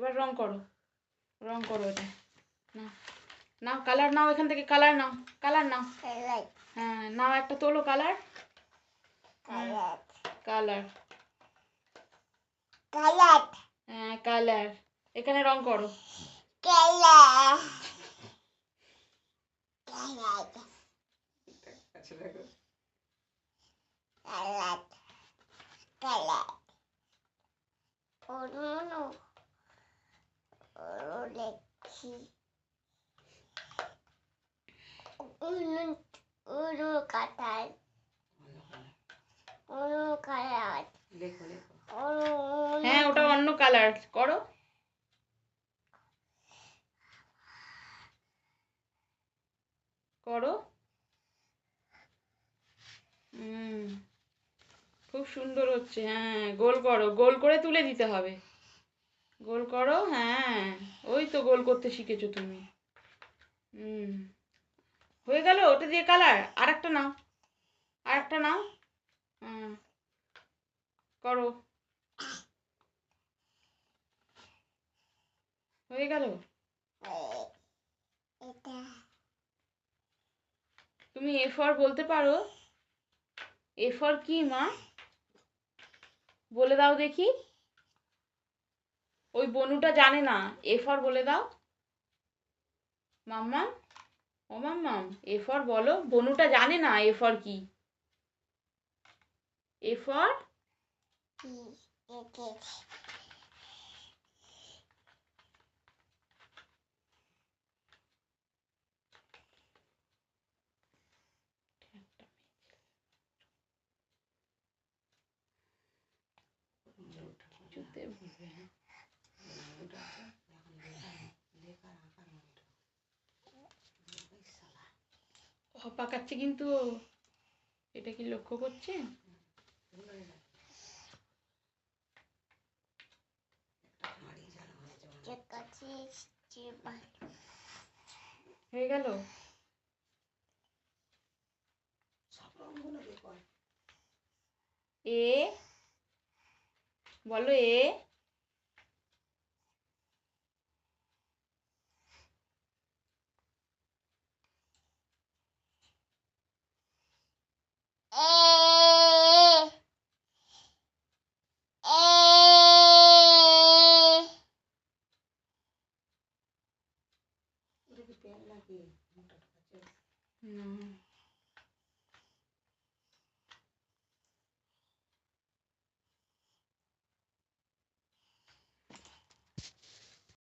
এবার রং করো, রং করো এটা। নাও নাও কালার নাও, এখান থেকে কালার নাও, কালার নাও। হ্যাঁ নাও, একটা তোলো কালার। কালার কালার হ্যাঁ কালার, এখানে রং করো। Colour colour colour colour ওরুনো ওরুলেখি Ulon উলু কাটার উলু কালার লেখো লেখো। হ্যাঁ ওটা অন্য কালার করো। করো। খুব সুন্দর হচ্ছে। হ্যাঁ গোল করো, গোল করে তুলে দিতে হবে। গোল করো, হ্যাঁ ওই তো গোল করতে শিখেছো তুমি। হয়ে গেল, ওটা দিয়ে কালার। আর একটা নাও, আর একটা নাও। হ্যাঁ করো, হয়ে গেল। এটা তুমি এ ফর বলতে পারো? এ ফর কি মা, বলে দাও দেখি। ওই বনুটা জানে না, এ ফর বলে দাও। মাম্মাম, ও মাম্মাম এ ফর বলো, বনুটা জানে না এ ফর কি। এ ফর কি এতে কিছুতে ভুলবে না। পাকাচ্ছে কিন্তু, এটা কি লক্ষ্য করছে? কাছে চিবাই হয়ে গেল। সব রঙগুলো বের কর। এ বলো, এ এ এ এটা কি পেন নাকি মোটা টোকা? হুম